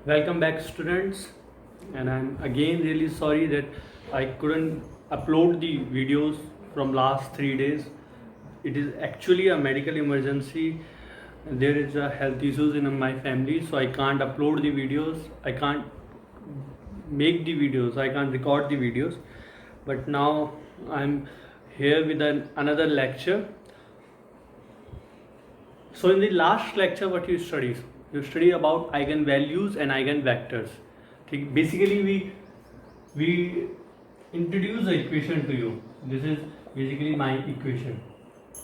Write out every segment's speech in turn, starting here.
Welcome back, students. And I'm again really sorry that I couldn't upload the videos from last 3 days. It is actually a medical emergency. There is a health issues in my family, so I can't upload the videos. I can't make the videos. I can't record the videos. But now I'm here with another lecture. So in the last lecture, what you study? You study about eigenvalues and eigenvectors. Basically, we introduce the equation to you. This is basically my equation.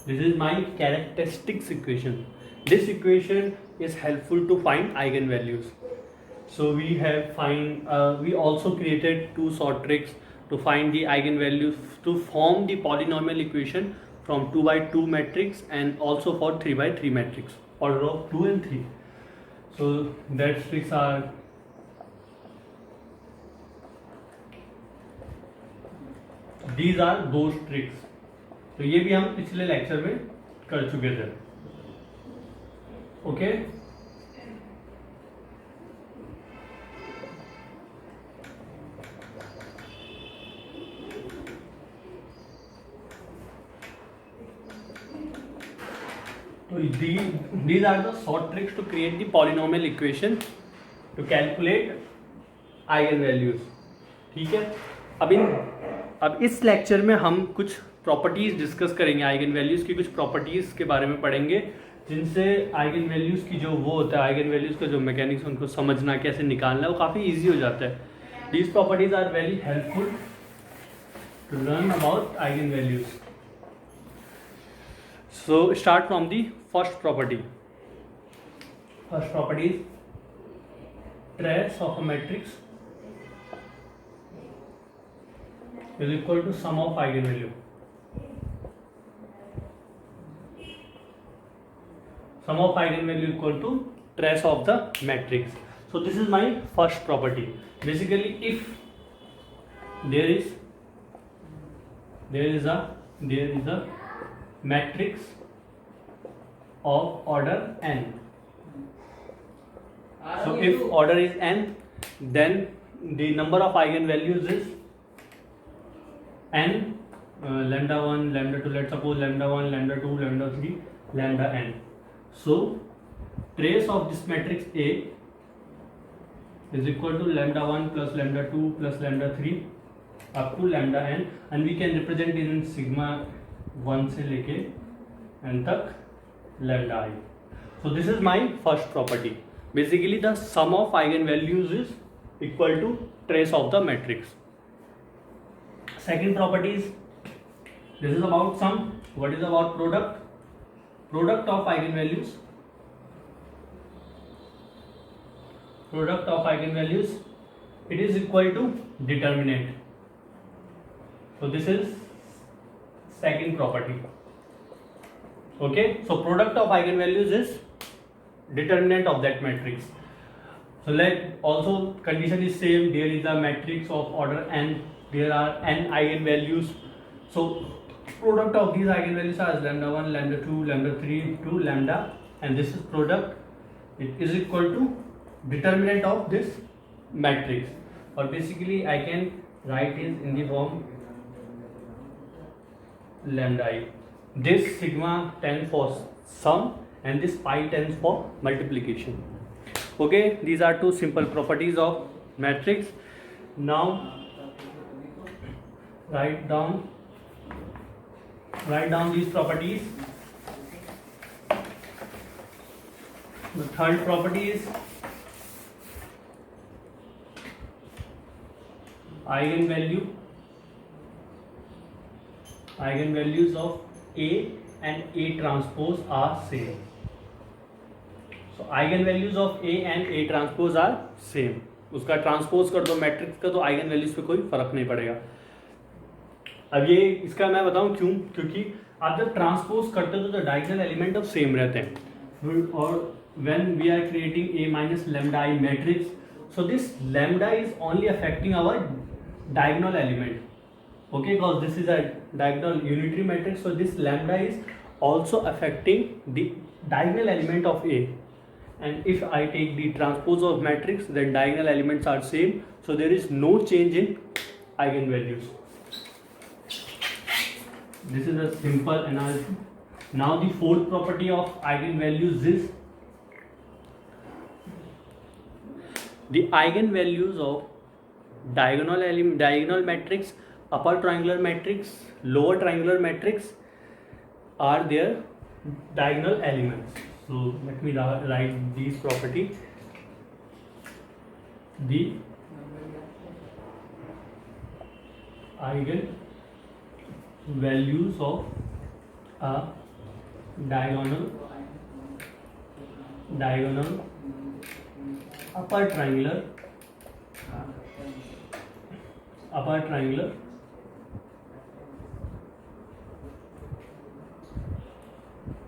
This is my characteristics equation. This equation is helpful to find eigenvalues. So we also created two short tricks to find the eigenvalues to form the polynomial equation from 2 by 2 matrix and also for 3 by 3 matrix, order of 2 and 3. So that tricks are these are those tricks. तो ये भी हम पिछले lecture में कर चुके थे. Okay So these are the short tricks to create the polynomial equation to calculate eigenvalues. ठीक है. अब इस लेक्चर में हम कुछ प्रॉपर्टीज डिस्कस करेंगे. आइगन की कुछ प्रॉपर्टीज के बारे में पढ़ेंगे जिनसे आइगन वैल्यूज की जो वो होता है, आइगन वैल्यूज का जो मैकेनिक्स उनको समझना, कैसे निकालना है, वो काफ़ी इजी हो जाता है. These properties are very helpful to learn about eigen values. So start from the first property. First property is trace of a matrix is equal to sum of eigenvalue. Sum of eigenvalue equal to trace of the matrix. So this is my first property. Basically, if there is a matrix of order n. So if order is n, then the number of eigenvalues is n, lambda 1, lambda 2, let's suppose lambda 1, lambda 2, lambda 3, lambda n. So trace of this matrix A is equal to lambda 1 plus lambda 2 plus lambda 3 up to lambda n, and we can represent in sigma 1 से लेके n तक lambda I. So this is my first property. Basically the sum of eigenvalues is equal to trace of the matrix. Second property is, this is about sum. What is about product? Product of eigenvalues. Product of eigenvalues, it is equal to determinant. So this is second property. Okay, so product of eigenvalues is determinant of that matrix. So let also condition is same. There is a matrix of order n. There are n eigenvalues. So product of these eigenvalues are lambda 1, lambda 2, lambda 3 to lambda, and this is product. It is equal to determinant of this matrix. Or basically I can write it in the form lambda I. This sigma stands for sum and this pi stands for multiplication. Okay, these are two simple properties of matrix. Now write down these properties. The third property is eigenvalues of A and A transpose are same. So eigenvalues of A and A transpose are same. उसका transpose कर दो matrix का तो eigen values पे कोई फर्क नहीं पड़ेगा. अब ये इसका मैं बताऊं क्यों, क्योंकि आप जब ट्रांसपोज करते हो तो डायगोनल एलिमेंट ऑफ सेम रहते हैं. और when we are creating A minus lambda I matrix, so this lambda is only affecting our diagonal element. Okay, because this is a diagonal unitary matrix, so this lambda is also affecting the diagonal element of A. and if I take the transpose of matrix, then diagonal elements are same, so there is no change in eigenvalues. This is a simple analysis. Now the fourth property of eigenvalues is the eigenvalues of diagonal matrix, upper triangular matrix, lower triangular matrix are their diagonal elements. So let me write these property. The eigenvalues of a diagonal upper triangular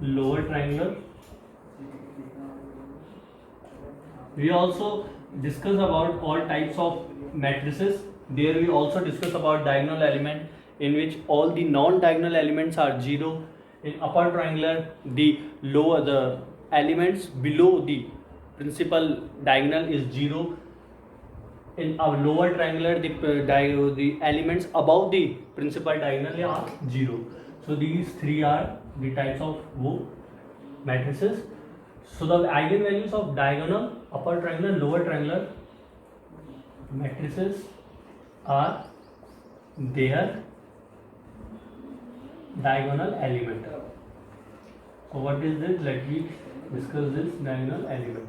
lower triangular. We also discuss about all types of matrices. There we also discuss about diagonal element, in which all the non-diagonal elements are 0. In upper triangular, the elements below the principal diagonal is 0. In our lower triangular, the elements above the principal diagonal are 0. So these three are the types of matrices. So the eigenvalues of diagonal, upper triangular, lower triangular matrices are their diagonal element. So what is this? Let me discuss this diagonal element.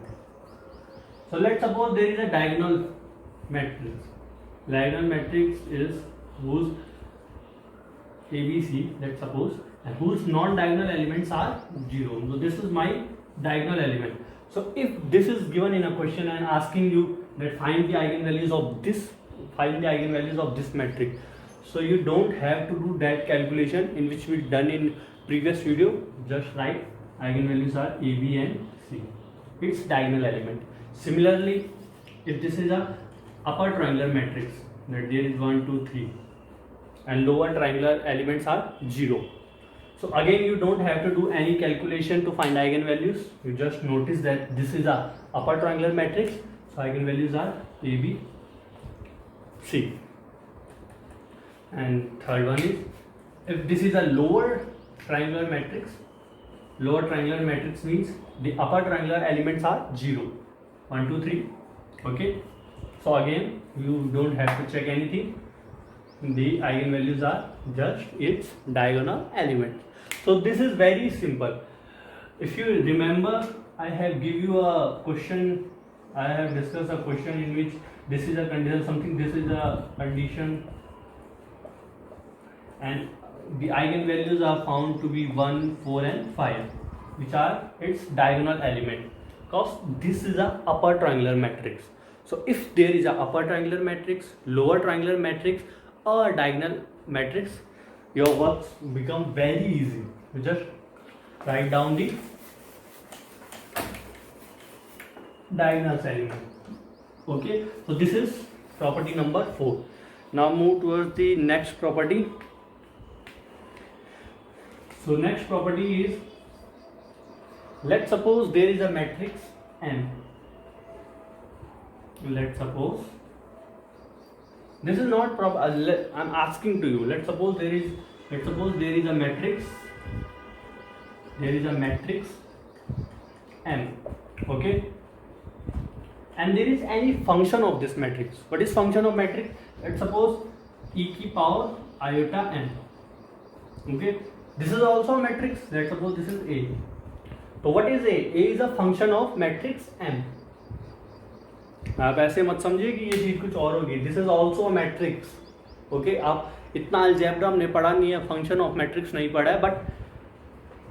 So let's suppose there is a diagonal matrix. Diagonal matrix is whose ABC, let's suppose, and whose non-diagonal elements are 0. So this is my diagonal element. So if this is given in a question and asking you that find the eigenvalues of this matrix, so you don't have to do that calculation in which we done in previous video. Just write eigenvalues are A, B and C. It's diagonal element. Similarly, if this is a upper triangular matrix, that there is 1, 2, 3 and lower triangular elements are 0. So again, you don't have to do any calculation to find eigenvalues. You just notice that this is a upper triangular matrix, so eigenvalues are A, B, C. And third one is, if this is a lower triangular matrix means the upper triangular elements are 0, 1, 2, 3. Okay. So again, you don't have to check anything. The eigenvalues are just its diagonal element. So this is very simple. If you remember, I have give you a question. I have discussed a question in which this is a condition something. This is a condition, and the eigenvalues are found to be 1, 4 and 5, which are its diagonal element, because this is a upper triangular matrix. So if there is a upper triangular matrix, lower triangular matrix or diagonal matrix, your works become very easy. You just write down the diagonal element. Okay, so this is property number 4. Now move towards the next property. So next property is, let's suppose there is a matrix M. Let's suppose this is not I'm asking to you. Let's suppose there is a matrix. There is a matrix M. Okay, and there is any function of this matrix. What is function of matrix? Let's suppose e की power iota n. Okay, this is also a matrix. Let's suppose this is A. So what is A? A is a function of matrix M. आप ऐसे मत समझिए कि ये चीज कुछ और होगी. This is also matrix. Okay, आप इतना अलजेब्रा हमने पढ़ा नहीं है, फंक्शन ऑफ मैट्रिक्स नहीं पढ़ा है, बट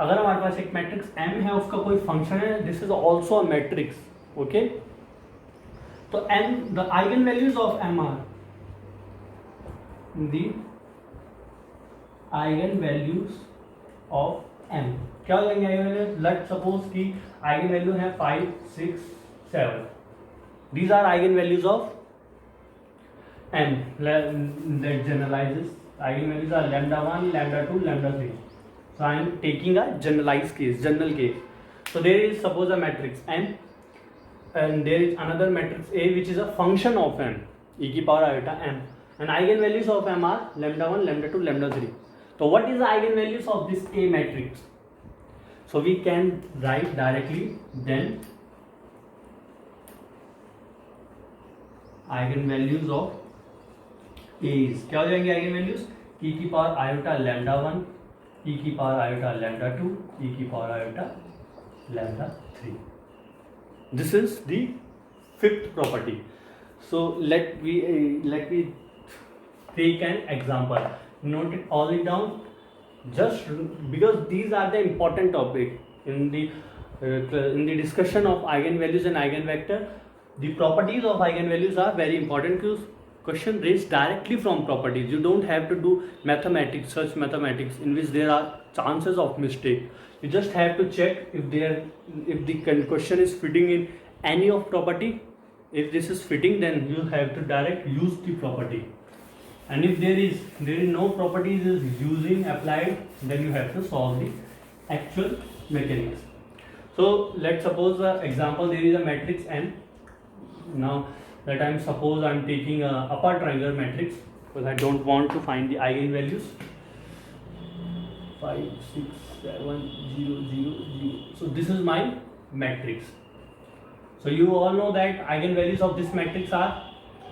अगर हमारे पास एक मैट्रिक्स M है, उसका कोई फंक्शन है, this is also a matrix. Okay, तो M, the eigen values of M are the eigen values of M. क्या हो जाएंगे आइगन वैल्यूज? लेट्स सपोज कि आइगन वैल्यू है 5, 6, 7. These are eigenvalues of M. That generalizes. Eigenvalues are lambda 1, lambda 2, lambda 3. So I am taking a generalized case, general case. So there is suppose a matrix M. and there is another matrix A which is a function of m, e की power iota m, and eigenvalues of m are lambda 1, lambda 2, lambda 3. So what is the eigenvalues of this A matrix? So we can write directly then eigenvalues of A is, क्या हो जाएंगे eigenvalues? E की power iota lambda 1, e की power iota lambda 2, e की power iota lambda 3. This is the fifth property. So let me take an example. Note it all it down, just because these are the important topic in the discussion of eigenvalues and eigenvector. The properties of eigenvalues are very important because question raised directly from properties. You don't have to do mathematics, such mathematics in which there are chances of mistake. You just have to check if the question is fitting in any of property. If this is fitting, then you have to direct use the property, and if there is no properties is using applied, then you have to solve the actual mechanics. So let's suppose example, there is a matrix n. Now that I'm taking a upper triangular matrix because I don't want to find the eigenvalues. 5, 6, 7, 0, 0, 0. So this is my matrix. So you all know that eigenvalues of this matrix are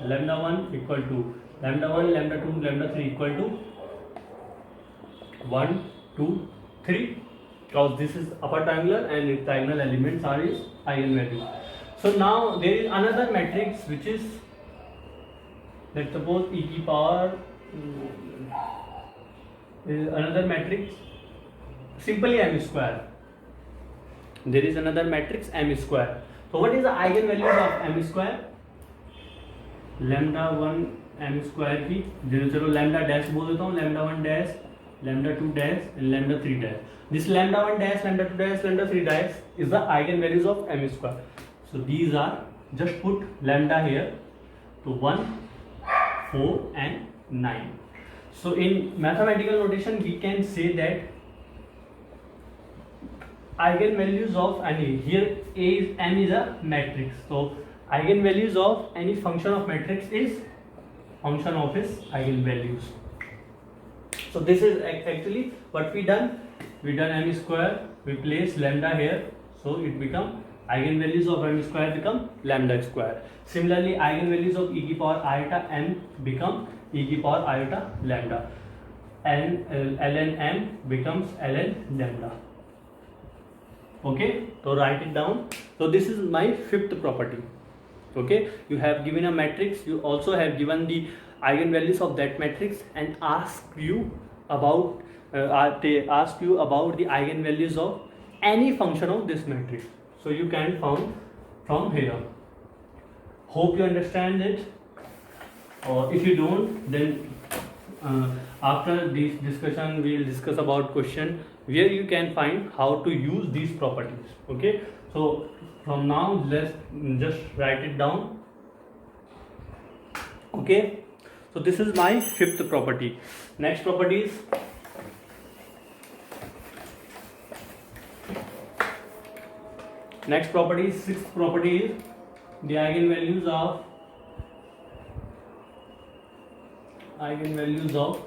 lambda 1 equal to lambda 1, lambda 2, lambda 3 equal to 1, 2, 3, because this is upper triangular and its diagonal elements are its eigenvalues. So now there is another matrix which is, let's suppose e की power is another matrix simply m square. There is another matrix m square. So what is the eigenvalues of m square? Lambda 1 m square की 0 lambda dash बोल देता हूँ, lambda 1 dash, lambda 2 dash and lambda 3 dash. This lambda 1 dash, lambda 2 dash, lambda 3 dash is the eigenvalues of m square. So these are, just put lambda here to 1, 4 and 9. So in mathematical notation we can say that eigenvalues of any, here m is a matrix, so eigenvalues of any function of matrix is function of its eigenvalues. So this is actually what we done m square, we place lambda here, so it become eigenvalues of m square become lambda square. Similarly eigenvalues of e की power iota m become e की power iota lambda, and ln m becomes ln lambda. Okay, so write it down. So this is my fifth property. Okay, you have given a matrix, you also have given the eigenvalues of that matrix and ask you about they ask you about the eigenvalues of any function of this matrix. So you can found from here. Hope you understand it, or if you don't, then after this discussion we will discuss about question where you can find how to use these properties. Okay, so from now let's just write it down. Okay, so this is my fifth property. Next property is sixth property is the eigenvalues of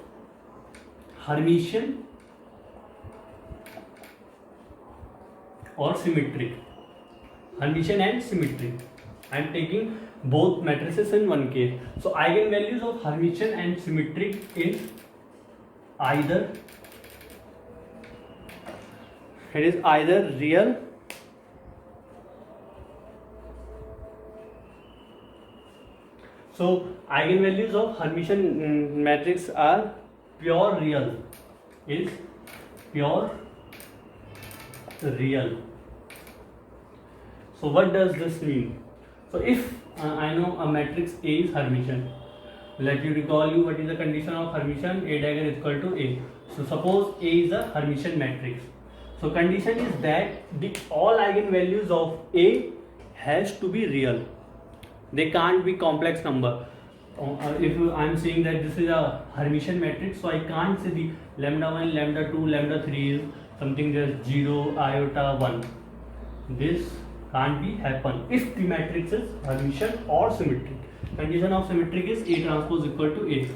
Hermitian or symmetric. Hermitian and symmetric. I am taking both matrices in one case. So eigenvalues of Hermitian and symmetric is either real So eigenvalues of Hermitian matrix are pure real. Is pure real. So what does this mean? So if I know a matrix A is Hermitian, let you recall you what is the condition of Hermitian. A dagger is equal to A. So suppose A is a Hermitian matrix. So condition is that all eigenvalues of A has to be real. They can't be complex number. If I am saying that this is a Hermitian matrix, so I can't say the lambda 1, lambda 2, lambda 3 is something just 0, iota, 1. This can't be happen if the matrix is Hermitian or symmetric. Condition of symmetric is A transpose equal to A.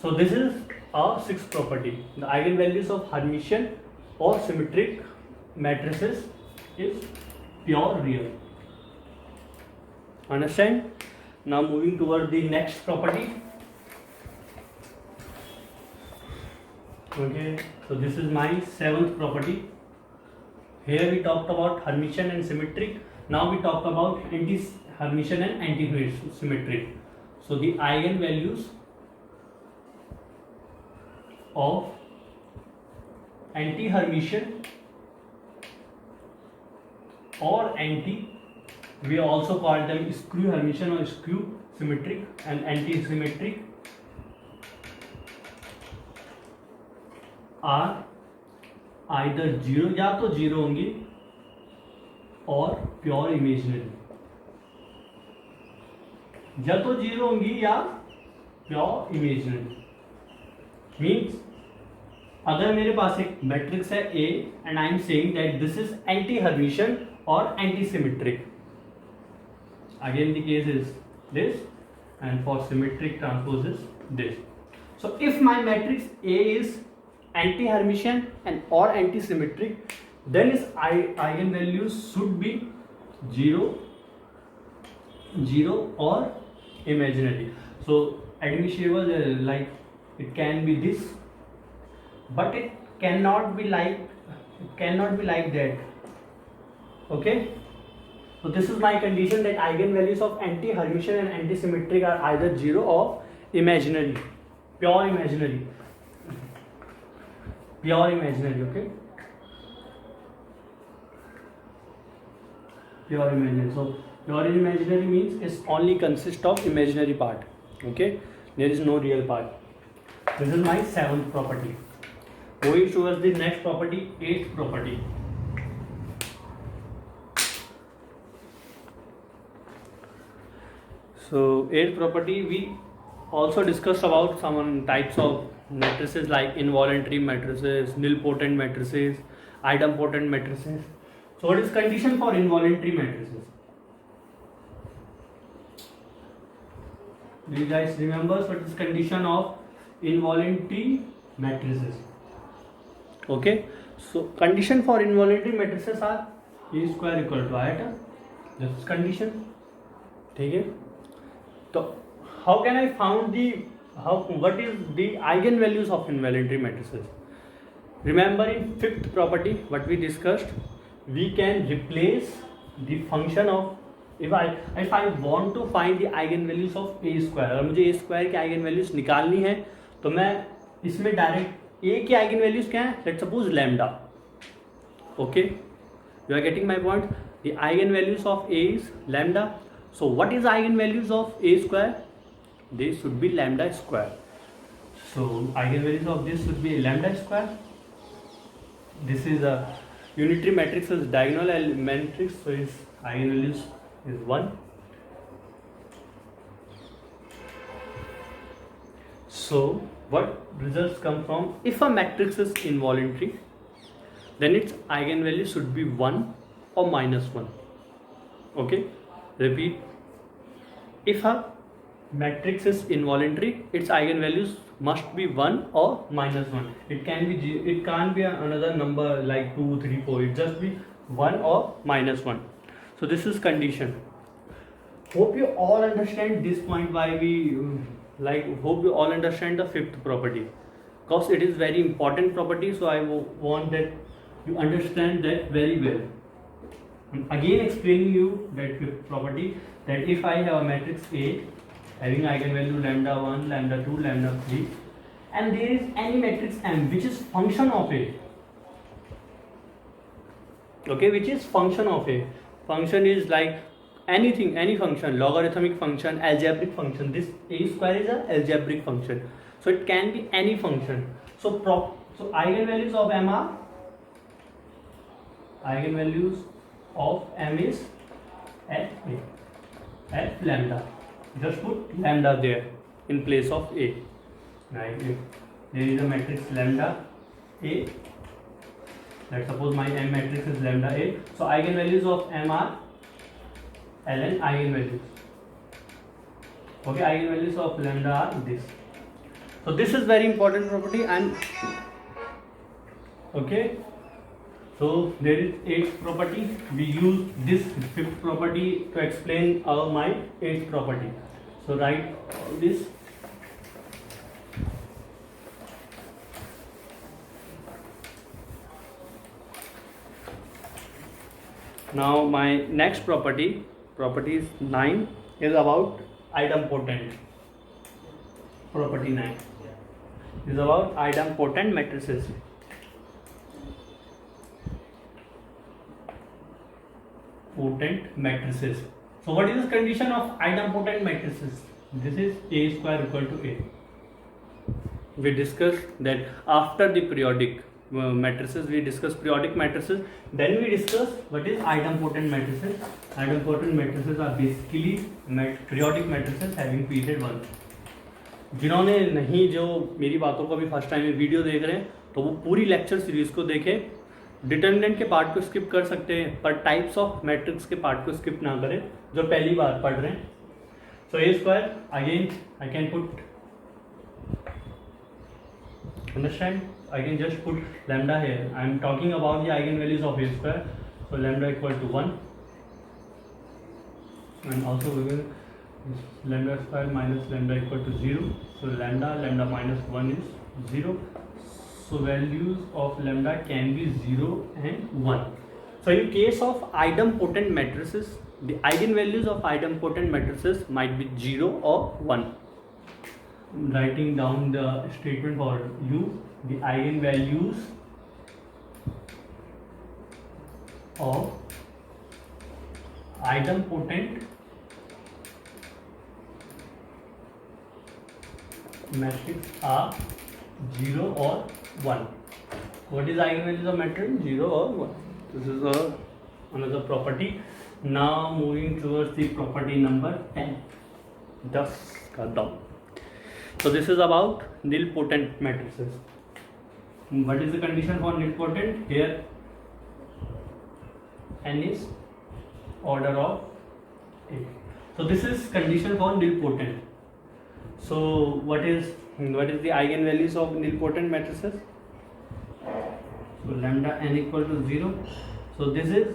So this is our sixth property. The eigenvalues of Hermitian or symmetric matrices is pure real. Understand? Now moving toward the next property. Okay, so this is my seventh property. Here we talked about Hermitian and symmetric. Now we talk about anti-Hermitian and anti-symmetric. So the eigenvalues of anti-Hermitian or we also call them skew Hermitian or skew symmetric, and anti-symmetric are either zero, या तो zero होंगी और pure imaginary, या तो zero होंगी या pure imaginary. Means अगर मेरे पास एक मैट्रिक्स है A and I am saying that this is anti Hermitian और anti symmetric, again the case is this and for symmetric transpose is this. So if my matrix A इज anti-Hermitian and or anti-symmetric, then its eigenvalues should be 0, 0 or imaginary. So admissible, like it can be this, but it cannot be like that. Okay, so this is my condition that eigenvalues of anti-Hermitian and anti-symmetric are either 0 or imaginary, pure imaginary. Okay, pure imaginary. So pure imaginary means it only consists of imaginary part. Okay, there is no real part. This is my seventh property. Going towards the next property, eighth property. So eighth property, we also discussed about some types of matrices like involuntary matrices, nilpotent matrices, idempotent matrices. So what is condition for involuntary matrices? Do you guys remember what is condition of involuntary matrices? Okay, so condition for involuntary matrices are A square equal to iota. This is condition. ठीक है, तो how can I found what is the eigenvalues of involuntary matrices? Remember in fifth property what we discussed, we can replace the function of, if I want to find the eigenvalues of A square, अगर मुझे A square के eigenvalues निकालनी है तो मैं इसमें direct A के eigenvalues क्या है, let's suppose lambda. Okay, you are getting my point. The eigenvalues of A is lambda. So what is eigenvalues of A square? They should be lambda square. So eigenvalues of this should be lambda square. This is a unitary matrix is diagonal matrix, so its eigenvalues is 1. So what results come from, if a matrix is involuntary, then its eigenvalue should be 1 or -1. Okay, repeat, if a matrix is involuntary, its eigenvalues must be 1 or -1. It can't be another number like 2, 3, 4. It just be 1 or -1. So this is condition. Hope you all understand this point. Why we hope you all understand the fifth property, because it is very important property. So I want that you understand that very well. I'm again explaining you that fifth property, that if I have a matrix A having eigenvalue lambda 1, lambda 2, lambda 3, and there is any matrix M which is function of A. Okay, which is function of A. Function is like anything, any function, logarithmic function, algebraic function. This A square is an algebraic function, so it can be any function. So eigenvalues of M are, eigenvalues of M is at A, at lambda. Just put lambda there in place of A. Right, if there is a matrix lambda A Let's suppose my M matrix is lambda A. So eigenvalues of M are ln eigenvalues. Okay, eigenvalues of lambda are this. So this is very important property, and okay, so there is eighth property. We use this fifth property to explain my eighth property. So write this. Now my next property is 9, is about idempotent. Property 9 is about idempotent matrices. Potent matrices. So what is the condition of idempotent matrices? This is A square equal to A. We discussed that after the periodic matrices, we discuss periodic matrices, then we discuss what is idempotent matrices. Idempotent matrices are basically periodic matrices having period 1. जिन्होंने नहीं, जो मेरी बातों को अभी first time में video देख रहे हैं, तो वो पूरी लेक्चर सीरीज को देखें. डिटर्मिनेंट के पार्ट को स्किप कर सकते हैं, पर टाइप्स ऑफ मैट्रिक्स के पार्ट को स्किप ना करें जो पहली बार पढ़ रहे हैं. So A square again I can put, understand, I can just put lambda here. I am talking about the eigenvalues of A square. So lambda equal to 1, and also we will lambda square minus lambda equal to 0. So lambda minus 1 is 0. So values of lambda can be 0 and 1. So in case of idempotent matrices, the eigenvalues of idempotent matrices might be 0 or 1. Writing down the statement for you. The eigenvalues of idempotent matrix are 0 or 1. What is eigenvalues of matrix? 0 or 1. This is another property. Now moving towards the property number 10. 10 का down. So this is about nilpotent matrices. What is the condition for nilpotent? Here n is order of 8. So this is condition for nilpotent. So what is the eigenvalues of nilpotent matrices? So lambda n equal to 0. So this is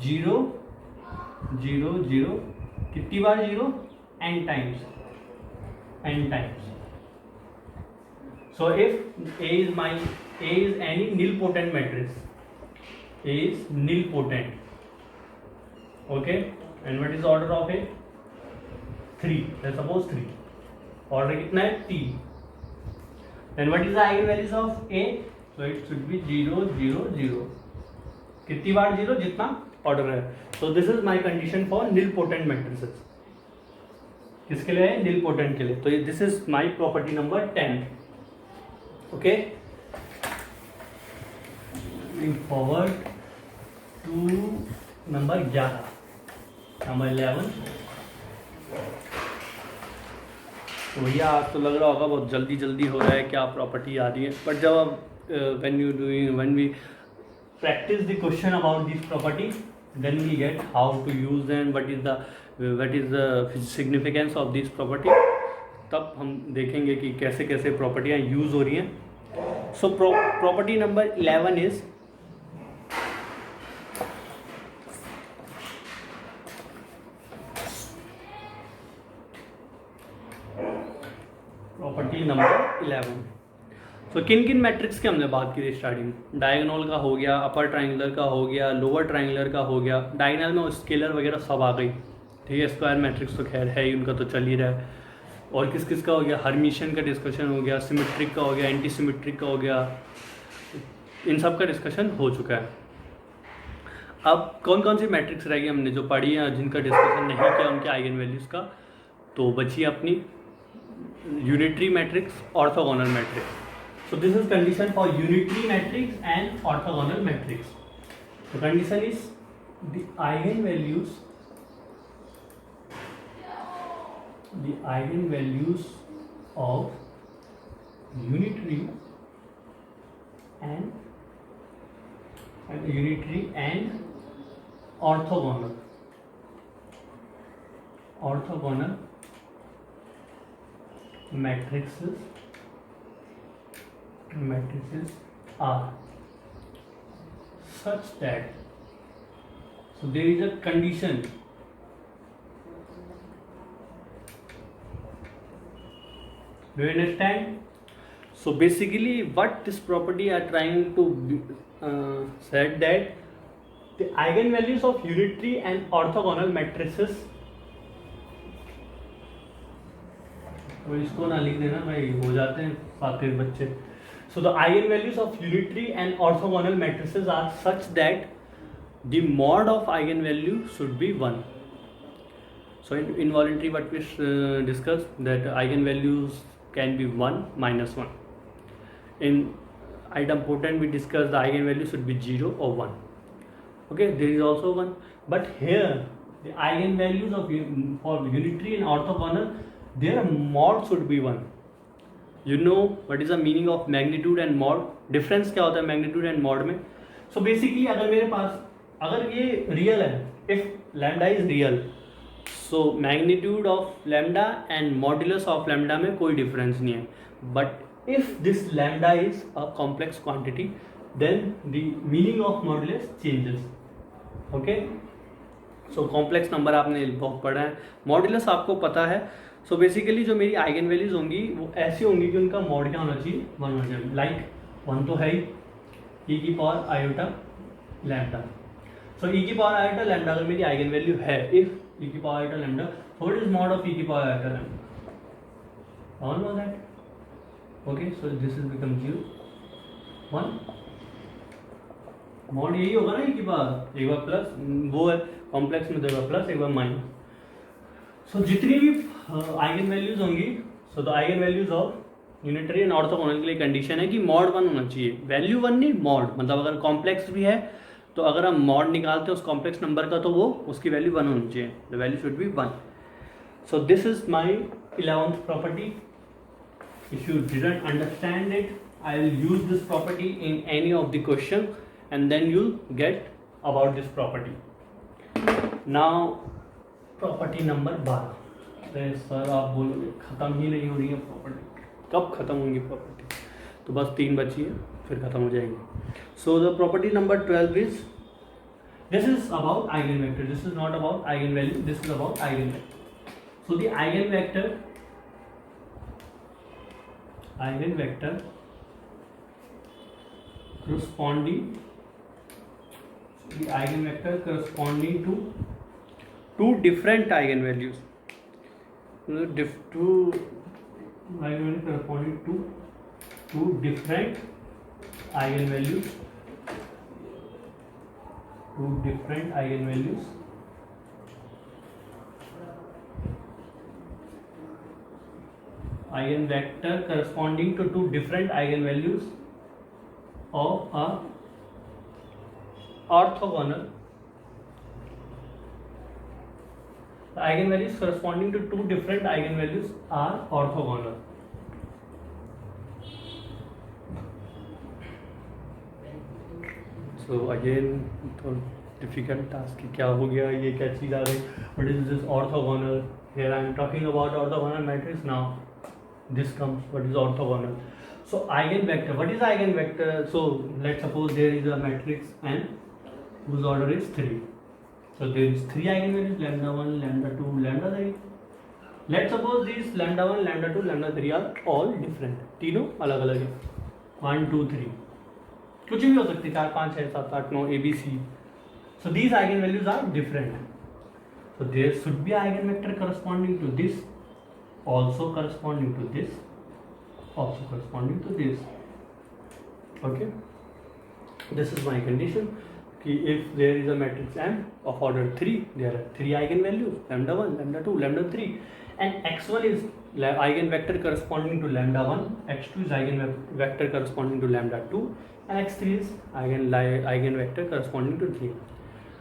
0 0 0. कितनी बार 0? n times. So if A is any nilpotent matrix, A is nilpotent, okay, and what is the order of A? 3. Let's suppose 3. Order कितना है? 3. Then what is the eigenvalues of A? So it should be 0 0 0. कितनी बार 0? जितना order है. So this is my condition for nilpotent matrices. किसके लिए है? nilpotent के लिए. तो this is my property number 10. Okay. Moving forward to number 11. Number 11. तो भैया आज तो लग रहा होगा बहुत जल्दी हो रहा है, क्या प्रॉपर्टी आ रही है, बट जब आप when we practice the question about this property, then we get how to use them, what is the significance of this property. तब हम देखेंगे कि कैसे कैसे प्रॉपर्टियाँ यूज़ हो रही हैं. So property number 11 is property number 11. सो किन मैट्रिक्स की हमने बात की थी स्टार्टिंग? डायगोनल का हो गया, अपर ट्राइंगुलर का हो गया, लोअर ट्राइंगुलर का हो गया, डायगोनल में स्केलर वगैरह सब आ गई. ठीक है, स्क्वायर मैट्रिक्स तो खैर है ही, उनका तो चल ही रहा है. और किस का हो गया? हर्मिशियन का डिस्कशन हो गया, सिमेट्रिक का हो गया, एंटी सिमेट्रिक का हो गया, इन सब का डिस्कशन हो चुका है. अब कौन सी मैट्रिक्स रहेगी हमने जो पढ़ी है, जिनका डिस्कशन नहीं किया उनके आइगन वैल्यूज़ का, तो बची अपनी unitary matrix, orthogonal matrix. So this is condition for unitary matrix and orthogonal matrix. The condition is the eigen values of unitary and and unitary and orthogonal matrices are such that, so there is a condition, do you understand? So basically what this property are trying to said that the eigenvalues of unitary and orthogonal matrices, तो इसको ना लिख देना भाई, हो जाते हैं साथी बच्चे. So the eigenvalues of unitary and orthogonal matrices are such that the mod of eigenvalue should be 1. So in involuntary what we discussed, that eigenvalues can be 1 minus 1. In idempotent we discussed the eigenvalue should be 0 or 1. Okay, there is also 1, but here the eigenvalues of for unitary and orthogonal, their mod should be 1. You know what is the meaning of magnitude and mod? Difference क्या होता है magnitude and mod में? So basically अगर मेरे पास, अगर ये real है, if lambda is real, so magnitude of lambda and modulus of lambda में कोई difference नहीं है. But if this lambda is a complex quantity, then the meaning of modulus changes. Okay? So complex number आपने बहुत पढ़ा है, modulus आपको पता है. सो बेसिकली जो मेरी आइगन वैल्यूज होंगी वो ऐसी होंगी कि उनका मॉड क्या होना चाहिए, 1 होना चाहिए. लाइक 1 तो है ही, ई की power iota lambda. So e की पावर आयोटा लैम्डा अगर मेरी आइगन वैल्यू है, इफ ई की power iota lambda, what is mod of e की power iota lambda? All know that. Okay, so this is become 0 1. Mod यही होगा ना, ई की पावर, एक बार प्लस वो है कॉम्प्लेक्स में, दो बार प्लस एक बार माइनस. सो जितनी भी आइगन वैल्यूज होंगी, so the eigen values of unitary and orthogonal के लिए कंडीशन है कि मॉड 1 होना चाहिए. वैल्यू 1 नहीं, मॉड. मतलब अगर कॉम्प्लेक्स भी है तो अगर हम मॉड निकालते हैं उस कॉम्प्लेक्स नंबर का, तो वो उसकी वैल्यू 1 होनी चाहिए. The value should be 1. So this is my 11th property. If you didn't understand it, I will use this property in any of the question and then you get about this property. Now property number 12. अरे sir आप बोलोगे ख़त्म ही नहीं हो रही है property, कब ख़त्म होंगी प्रॉपर्टी? तो बस 3 बची है, फिर ख़त्म हो जाएंगे. So the property number 12 is, this is about eigen vector. This is not about eigen value, this is about eigen vector. So the eigen vector corresponding to two different eigenvalues. Two eigenvalues corresponding to two different eigenvalues. Eigenvector corresponding to two different eigenvalues of a orthogonal. The eigenvalues corresponding to two different eigenvalues are orthogonal. So again, तो difficult task कि क्या हो गया, ये क्या चीज़ आ गई. What is this orthogonal? Here I am talking about orthogonal matrix. Now this comes, what is orthogonal? So eigenvector. What is eigenvector? So let's suppose there is a matrix and whose order is 3. So there is 3 eigenvalues, lambda 1, lambda 2, lambda 3. Let's suppose these lambda 1, lambda 2, lambda 3 are all different. तीनों अलग अलग है. 1, 2, 3 कुछ भी हो सकती है, 4, 5, 6, 7, 8, 9 ABC. So these eigenvalues are different. So there should be eigenvector corresponding to this, also corresponding to this, also corresponding to this. Okay, this is my condition. If there is a matrix M of order 3, there are 3 eigenvalues, lambda 1, lambda 2, lambda 3, and x1 is eigenvector corresponding to lambda 1, x2 is eigenvector corresponding to lambda 2, and x3 is eigenvector corresponding to 3.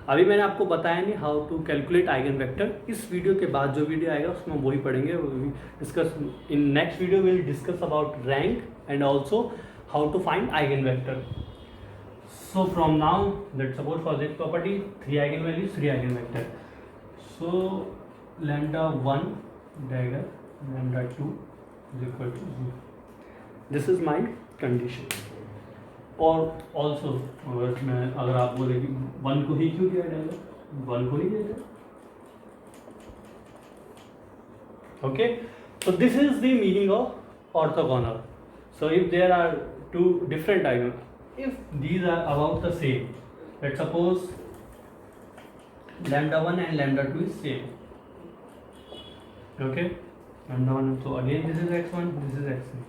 अभी मैंने आपको बताया नहीं how to calculate eigen vector. इस video के बाद जो video आएगा उसमें वही पढ़ेंगे. Discuss in next video will discuss about rank and also how to find eigen vector. So from now, let's suppose for this property 3 eigenvalues, 3 eigenvector. So lambda 1 dagger lambda 2 is equal to 0. This is my condition. और also अगर आप बोले कि 1 को ही क्यों दिया dagger, 1 को ही दिया. Okay, so this is the meaning of orthogonal. So if there are two different eigenvalues, if these are about the same, let's suppose lambda 1 and lambda 2 is same. Okay, lambda 1, so again this is x1, this is x2.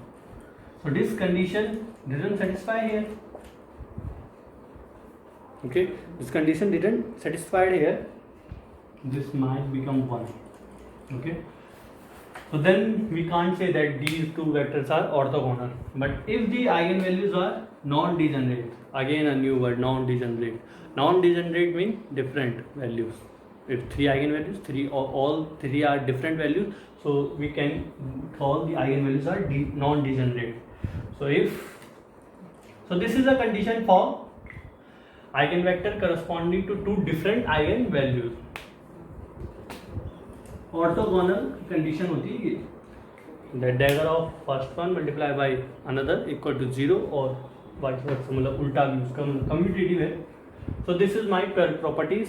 So this condition didn't satisfy here. Okay, this condition didn't satisfy here. This might become 1. Okay, so then we can't say that these two vectors are orthogonal. But if the eigenvalues are non-degenerate, again a new word, non-degenerate. Non-degenerate means different values. If 3 eigenvalues, all three are different values, so we can call the eigenvalues are non-degenerate. So this is a condition for eigenvector corresponding to two different eigenvalues. Orthogonal condition होती है ये, the dagger of first one multiplied by another equal to 0 or vice versa, मतलब उल्टा भी उसका commutative है. So this is my 12 properties.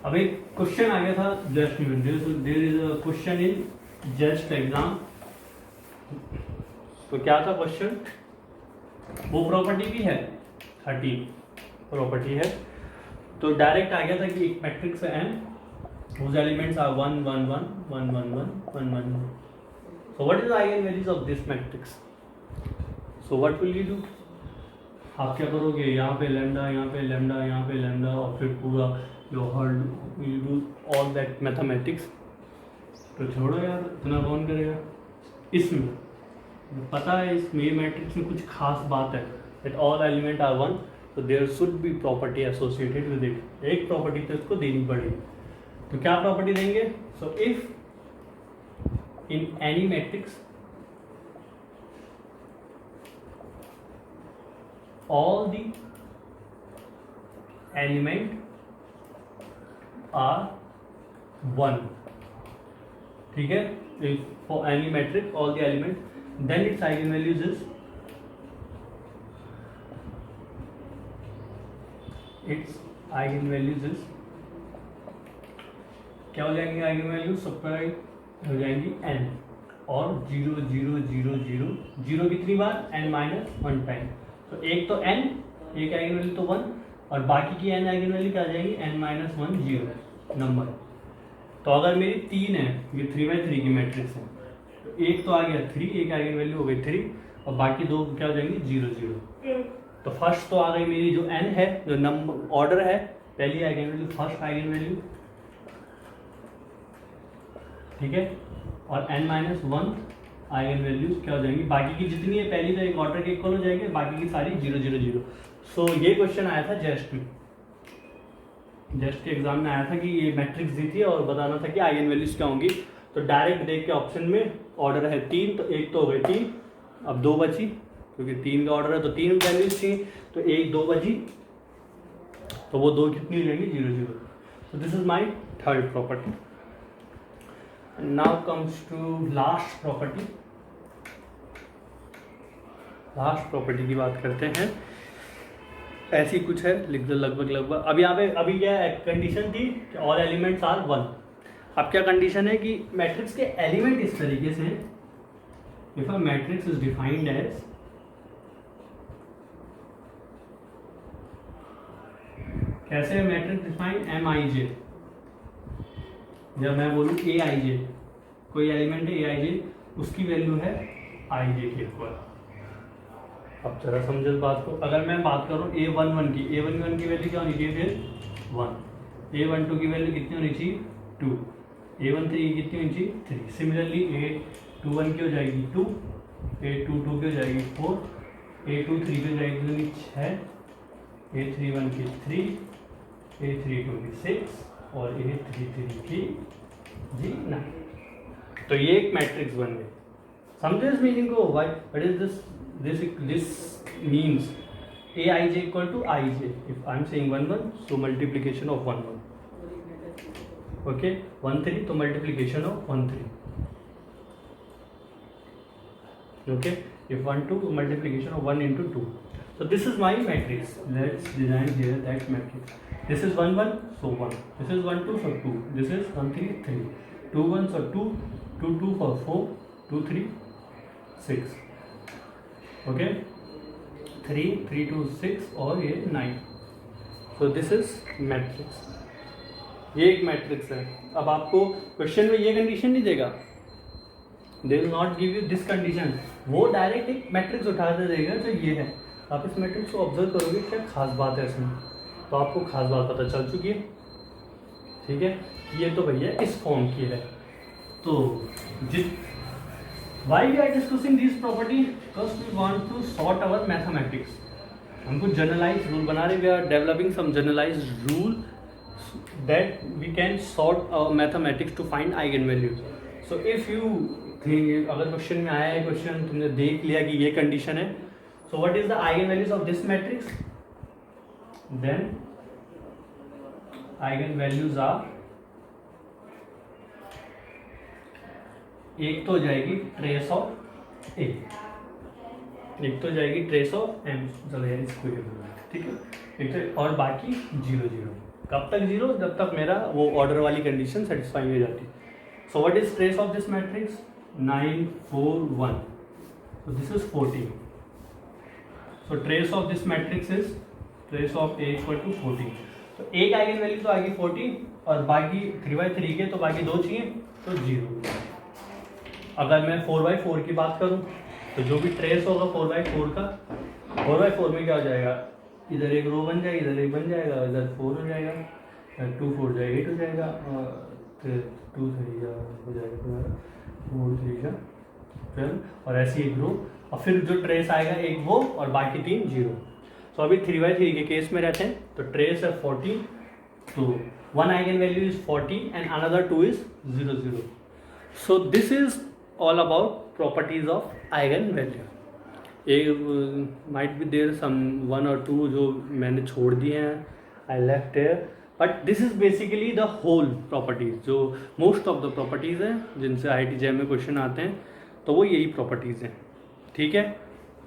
अब एक क्वेश्चन आ गया था जस्ट में, there is a question in just exam. तो क्या था क्वेश्चन, वो प्रॉपर्टी भी है 13 प्रॉपर्टी है. तो डायरेक्ट आ गया था कि एक मैट्रिक्स है M, whose elements are 1 1 1 1 1 1 1 1 1. So what is the eigenvalues of this matrix? So what will you do? आप क्या करोगे, यहाँ पे लैम्डा, यहाँ पे लैम्डा, यहाँ पे लैम्डा, और फिर पूरा you do all that mathematics. तो छोड़ो यार, इतना कौन करेगा. इसमें पता है, इसमें मैट्रिक्स में कुछ खास बात है, that all element are 1, so there should be property associated with it. एक प्रॉपर्टी तो इसको देनी पड़ेगी. तो क्या प्रॉपर्टी देंगे? So if in any matrix all the element are 1, ठीक है, if for any matrix all the elements, then its eigenvalues is क्या हो जाएंगे eigenvalues, सब्ट्रैक्ट हो जाएंगी n, और 0 0 0 0 0 कितनी बार, n माइनस 1 टाइम. तो एक तो n, एक eigenvalue तो 1, और बाकी की n eigenvalue क्या आ जाएगी, n माइनस 1 0 नंबर. तो अगर मेरी 3 है, ये 3x3 की मैट्रिक्स है, तो एक तो आ गया 3, एक eigenvalue हो गई 3, और बाकी दो क्या हो जाएंगी 0 0. तो फर्स्ट तो आ गई मेरी जो n है, जो नंबर ऑर्डर है, पहली eigenvalue फर्स्ट eigenvalue, ठीक है, और n माइनस 1 eigenvalues क्या हो जाएंगी, बाकी की जितनी है पहली तो एक ऑर्डर के इक्वल हो जाएगी, बाकी की सारी 0 0 0. सो ये क्वेश्चन आया था जेस्ट में, जेस्ट के एग्जाम में आया था कि ये मैट्रिक्स दी थी और बताना था कि आइगन क्या होंगी. तो डायरेक्ट देख के ऑप्शन में ऑर्डर है 3, तो एक तो हो गई 3, अब 2 बची, क्योंकि 3 का ऑर्डर है तो 3 वैल्यूज थी, तो 1 2 बची, तो वो 2 कितनी हो जाएंगी 0 0. So this is my third property. Now comes to last property. Last property की बात करते हैं. ऐसी कुछ है, लिख दो लगभग. अब यहाँ पे अभी क्या कंडीशन थी कि ऑल एलिमेंट्स आर 1. अब क्या कंडीशन है कि मैट्रिक्स के एलिमेंट इस तरीके से, if a matrix is defined as कैसे मैट्रिक्स डिफाइन MIJ, जब मैं बोलूँ AIJ, कोई एलिमेंट है AIJ, उसकी वैल्यू है IJ के इक्वल. अब जरा समझो बात को. अगर मैं बात करूँ A11 की, A11 की वैल्यू क्या होनी चाहिए फिर 1, A12 की वैल्यू कितनी होनी चाहिए 2, A13 की कितनी होनी चाहिए 3. सिमिलरली A21 की हो जाएगी 2, A22 की हो जाएगी 4, A23 की हो जाएगी 6, A31 की 3, A32 की 6 और A33 की 9. तो ये एक मैट्रिक्स बन गई. समझे इस मीनिंग को? Why what is this means aij equal to ij. If I am saying 1 1, so multiplication of 1 1. Okay, 1 3 तो multiplication of 1 3. Okay, if 1 2, multiplication of 1 into 2. So this is my matrix. Let's design here that matrix. This is 1 1, so 1. This is 1 2, so 2. This is 1 3 3. 2 1, so 2. 2 2 for 4. 2 3 6. Okay, 3 3 2 6 और ये 9. So this is matrix. ये एक matrix है. अब आपको question में ये condition नहीं देगा, they will not give you this condition. वो डायरेक्ट एक मैट्रिक्स उठा दे देगा जो ये है. आप इस मैट्रिक्स को ऑब्जर्व करोगे क्या खास बात है इसमें, तो आपको खास बात पता चल चुकी है. ठीक है, ये तो भैया इस फॉर्म की है. तो why we are discussing this property? Because we want to sort our mathematics. हम कुछ जनरलाइज रूल बना रहे. We are developing some generalise rule that we can sort mathematics to find eigenvalues. So if you think, अगर question में आया है, question तुमने देख लिया कि ये कंडीशन है, so what is the eigenvalues of this matrix? Then eigenvalues are, एक तो जाएगी ट्रेस ऑफ ए, एक तो जाएगी ट्रेस ऑफ एम. चलो यार इसको ये बोलना है, ठीक है. एक तो और बाकी 0 0. कब तक 0? जब तक मेरा वो ऑर्डर वाली कंडीशन सेटिस्फाई हो जाती. So what is trace of this matrix? 9 4 1. So this is 14. So trace of this matrix is trace of A equal to 14. तो एक आइगन वैल्यू तो आ गई 14 और बाकी 3/3 के, तो बाकी 2 चाहिए, तो 0. अगर मैं 4/4 की बात करूं तो जो भी ट्रेस होगा 4/4 का, 4/4 में क्या हो जाएगा? इधर एक रो बन जाएगी, इधर एक बन जाएगा, इधर 4 हो जाएगा, 2 4 जाएगा 8 हो जाएगा, और फिर 2 3 हो जाएगा तुम्हारा 4 3 12, और ऐसी एक रो. और फिर जो ट्रेस आएगा एक वो और बाकी 3 0. सो अभी 3/3 के केस में रहते हैं, तो ट्रेस है 14. तो one eigen value is 14 and another 2 is 0 0. So this is all about properties of eigen value. Might be there some 1 or 2 जो मैंने छोड़ दिए हैं, I left here, but this is basically the whole properties. जो most of the properties हैं जिनसे IIT JEM में question आते हैं, तो वो यही प्रॉपर्टीज़ हैं. ठीक है,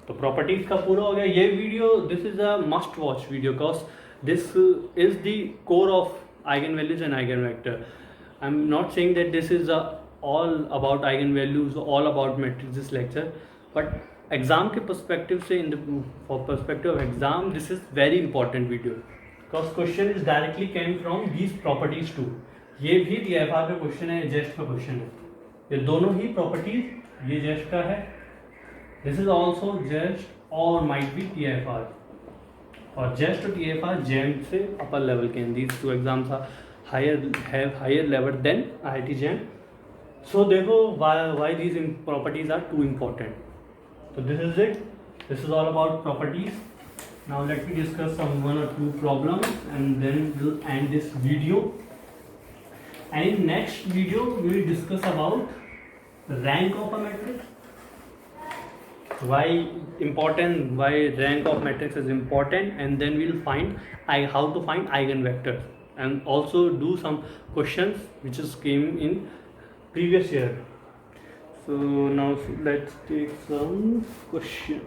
तो प्रॉपर्टीज़ का पूरा हो गया. ये video, this is a must watch video because this is the core of eigen values and eigen vector. I am not saying that this is all about eigen values, all about matrix this lecture, but exam के perspective से, in the perspective of exam, this is very important video because question is directly came from these properties too. ये भी TFR पे question है, जेस्ट का question है. ये दोनों ही प्रॉपर्टीज, ये जेस्ट का है, दिस इज ऑल्सो जेस्ट और माइट बी TFR. और जेस्ट और TFR JEM से अपर लेवल के. These two exams are higher level than IIT JEM. So देखो why these properties are too important. So this is it. This is all about properties. Now let me discuss some 1 or 2 problems and then we'll end this video. And in next video we will discuss about rank of a matrix. Why important? Why rank of matrix is important, and then we'll find how to find eigenvectors, and also do some questions which is came in previous year. So now let's take some question.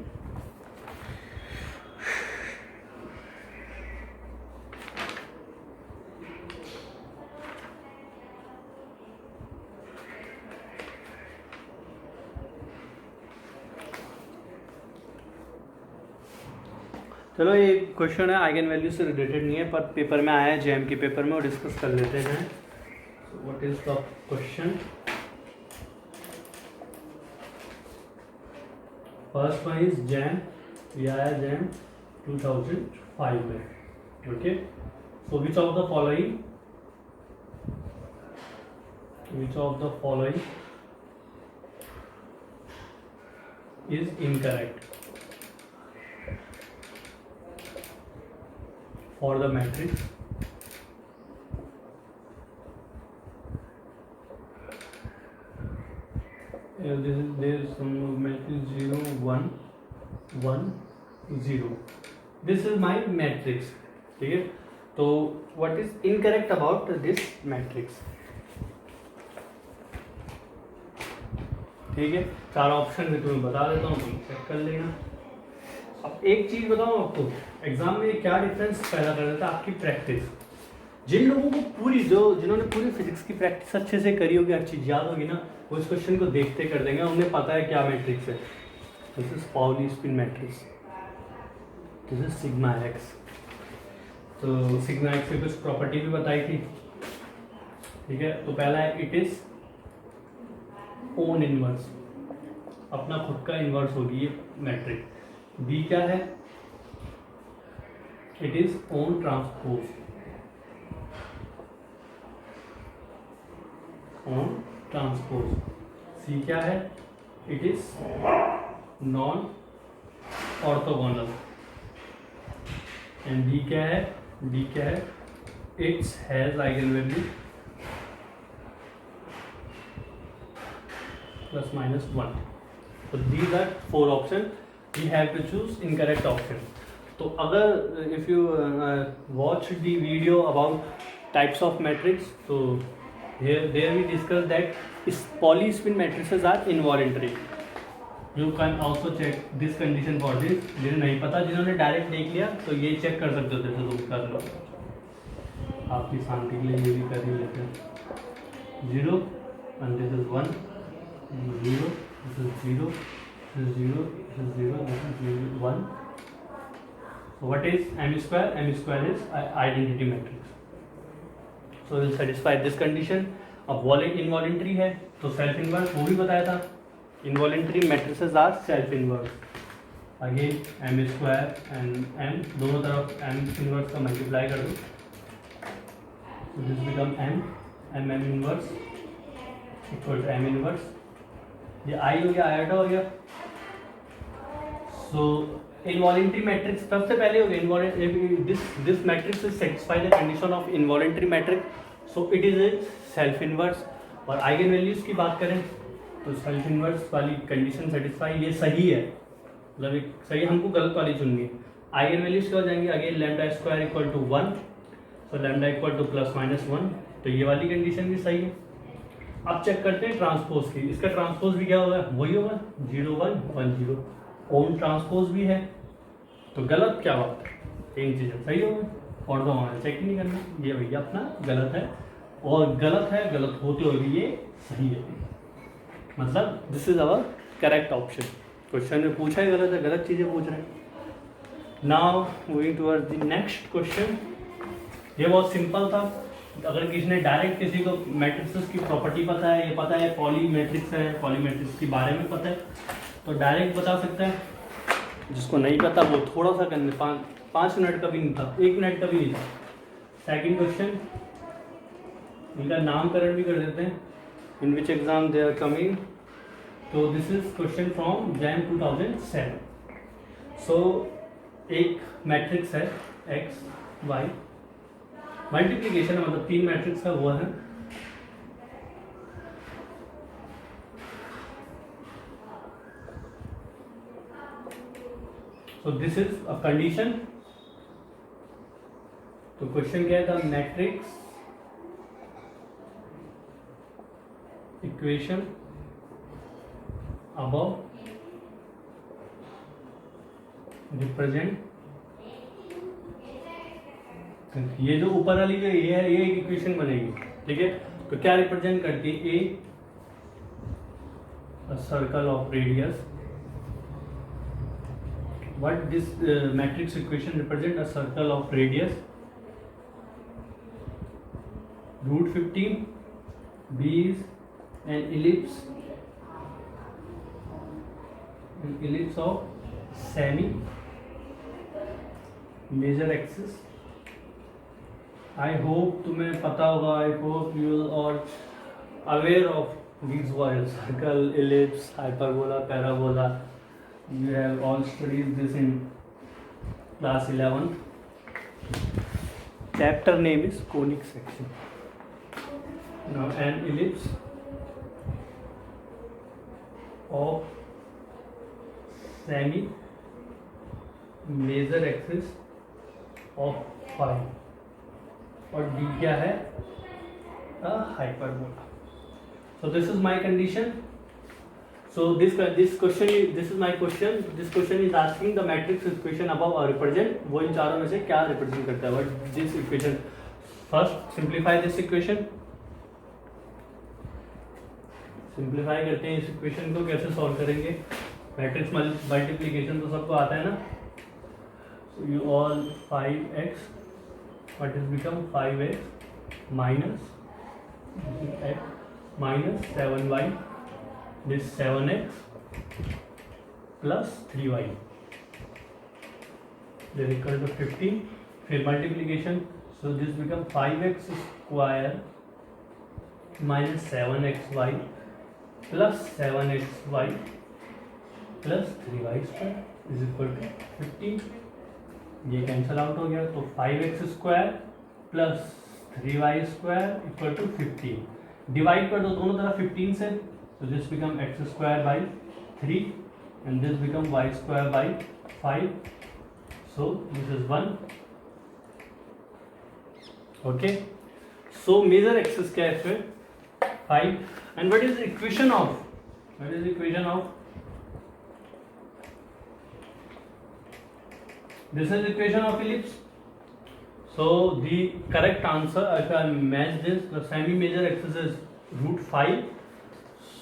चलो ये question है eigen value से related नहीं है, पर paper में आया है, JEM के पेपर में, और डिस्कस कर लेते हैं. What is the question? First one is JEM, ये आया JEM 2005 में. Okay, so which of the following is incorrect for the matrix there is some 1 0. This is my matrix. ठीक है, तो what is incorrect about this matrix. ठीक है, 4 option है, तुम्हें बता देता हूँ, तुम चेक कर लेना. अब एक चीज बताऊँ आपको, एग्जाम में क्या डिफरेंस पैदा कर देता है आपकी प्रैक्टिस. जिन लोगों को पूरी जिन्होंने पूरी फिजिक्स की प्रैक्टिस अच्छे से करी होगी, हर चीज याद होगी ना, वो इस क्वेश्चन को देखते कर देंगे, उन्हें पता है क्या मैट्रिक्स है. This is Pauli spin matrix. This is sigma x. तो सिग्मा एक्स की कुछ प्रॉपर्टी भी बताई थी. ठीक है, तो पहला है इट इज ओन इनवर्स, अपना खुद का इनवर्स होगी ये मैट्रिक. बी क्या है, it is own transpose, own transpose. C क्या है, it is non orthogonal. And D क्या है, it's has eigenvalue plus minus 1. So these are 4 options. We have to choose incorrect option. तो अगर if you watch the video about types of matrix, so there we discuss that poly spin matrices are involuntary. You can also check this condition for this. जिन्हें नहीं पता, जिन्होंने direct देख लिया तो ये चेक कर सकते हो, जैसे तुम कर लो. आपकी शांति के लिए ये भी कर ही लेते हैं. 0 and this is 1. 0, this is 0, this is 0, this is 0, this is 0, 1. So what is M square? M square is identity matrix. So will satisfy this condition. अब involuntary है तो self inverse, वो भी बताया था. Involuntary matrices are self inverse. Again M square and M, दोनों तरफ M inverse का multiply कर दो. So this become M inverse equal to M inverse. ये आई हो गया, आयोटा हो गया. सो इनवॉलेंट्री मैट्रिक्स सबसे पहले हो गया. This matrix is satisfy the condition of involuntary matrix, so it is a self inverse. और आइगन वैल्यूज की बात करें तो सेल्फ इनवर्स वाली कंडीशन सेटिस्फाई, ये सही है, मतलब एक सही, हमको गलत वाली चुननी है. आइगन वैल्यूज क्या हो जाएंगे, again lambda square equal to 1, so lambda equal to plus minus 1, तो ये वाली कंडीशन भी सही है. अब चेक करते हैं ट्रांसपोज की. इसका ट्रांसपोज भी क्या होगा, वही होगा 0 1 1 0. ओन ट्रांसपोज भी है, तो गलत क्या बात है, 3 चीजें सही होगी. और तो हमारे चेक ही नहीं करना, ये भैया अपना गलत है, और गलत है, गलत होते हुए भी ये सही है. मतलब this is our correct option. Question में पूछा ही गलत है, गलत चीजें पूछ रहे हैं. Now moving towards the next question. ये बहुत सिंपल था. अगर किसी ने डायरेक्ट किसी को मैट्रिक्स की प्रॉपर्टी पता है, ये पता है पॉली मैट्रिक्स है, पॉली मैट्रिक्स के बारे में पता है, तो डायरेक्ट बता सकता है. जिसको नहीं पता वो थोड़ा सा करने, 5 मिनट का भी नहीं था, 1 मिनट का भी नहीं था. सेकंड क्वेश्चन, इनका नामकरण भी कर देते हैं. इन विच एग्जाम दे आर कमिंग. तो this is question from jam 2007. सो एक मैट्रिक्स है एक्स वाई, मल्टीप्लीकेशन है, मतलब 3 मैट्रिक्स का वो है. सो दिस इज अ कंडीशन. तो क्वेश्चन क्या है, the matrix equation above represent, ये जो ऊपर वाली जो ये है, ये एक इक्वेशन बनेगी. ठीक है, तो क्या रिप्रेजेंट करती है, a circle of radius. What this matrix equation represent, a circle of radius √15. B is an ellipse of semi major axis. I hope तुम्हें पता होगा, I hope you are aware of these words, circle, ellipse, hyperbola, parabola. You have all studied this in class 11. Chapter name is conic section. Now an ellipse of semi major axis of phi, और D क्या है, hyperbola. So this is my condition. So this question is my question. This question is asking the matrix equation above or represent. वो इन चारों में से क्या represent करता है? What this equation? First simplify this equation. Simplify करते हैं इस equation को. कैसे solve करेंगे? Matrix multiplication तो सबको आता है ना? So you all 5x, what is become 5x minus x minus 7y, this 7x plus 3y, then equal to 15. फिर multiplication, so this become 5x square minus 7xy plus 7xy plus 3y square is equal to 15. ये cancel out हो गया, तो 5x square plus 3y square equal to 15. Divide कर दो दोनों तरफ 15 से, तो this become x square by 3 and this become y square by 5. So this is 1. Okay, so major axis क्या है फिर 5. And what is equation of, this is equation of ellipse. So the correct answer, if I match this, the semi-major axis is root 5.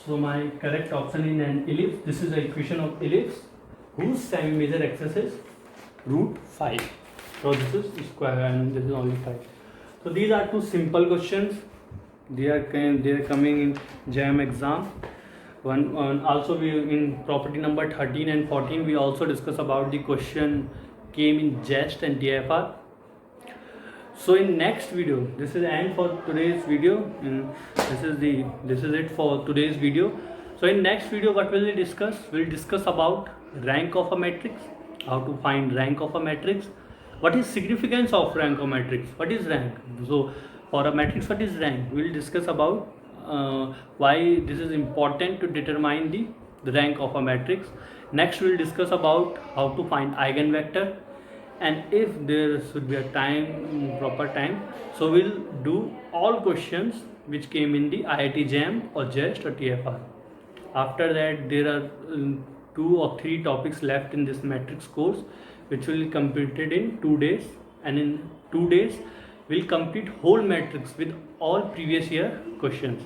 So my correct option in an ellipse, this is the equation of ellipse whose semi-major axis is root 5. So this is square and this is only 5. So these are two simple questions. They are coming in JAM exam. Also we in property number 13 and 14 we also discuss about the question came in JEST and DFR. So in next video, this is end for today's video, and this is it for today's video. So in next video, what will we discuss? We'll discuss about rank of a matrix, how to find rank of a matrix, what is significance of rank of matrix, what is rank. So for a matrix, what is rank? We'll discuss about why this is important to determine the rank of a matrix. Next we'll discuss about how to find eigenvector, and if there should be a proper time, so we'll do all questions which came in the IIT JAM or JEST or TFR. After that there are 2 or 3 topics left in this matrix course which will be completed in 2 days, and in 2 days we'll complete whole matrix with all previous year questions.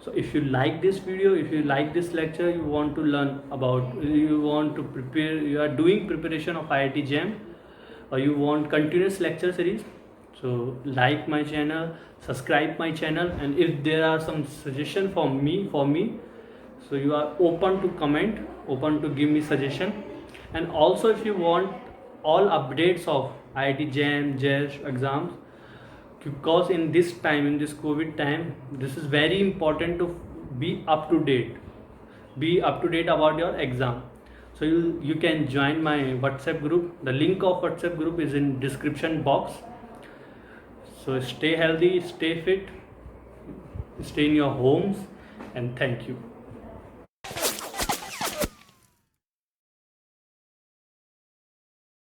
So if you like this video, if you like this lecture, you want to learn about, you want to prepare, you are doing preparation of IIT JAM, or you want continuous lecture series, so like my channel, subscribe my channel, and if there are some suggestion for me, so you are open to comment, open to give me suggestion. And also if you want all updates of IIT JAM, JEST exams, because in this time, in this COVID time, this is very important to be up to date about your exam. So you can join my WhatsApp group. The link of WhatsApp group is in description box. So stay healthy, stay fit, stay in your homes, and thank you.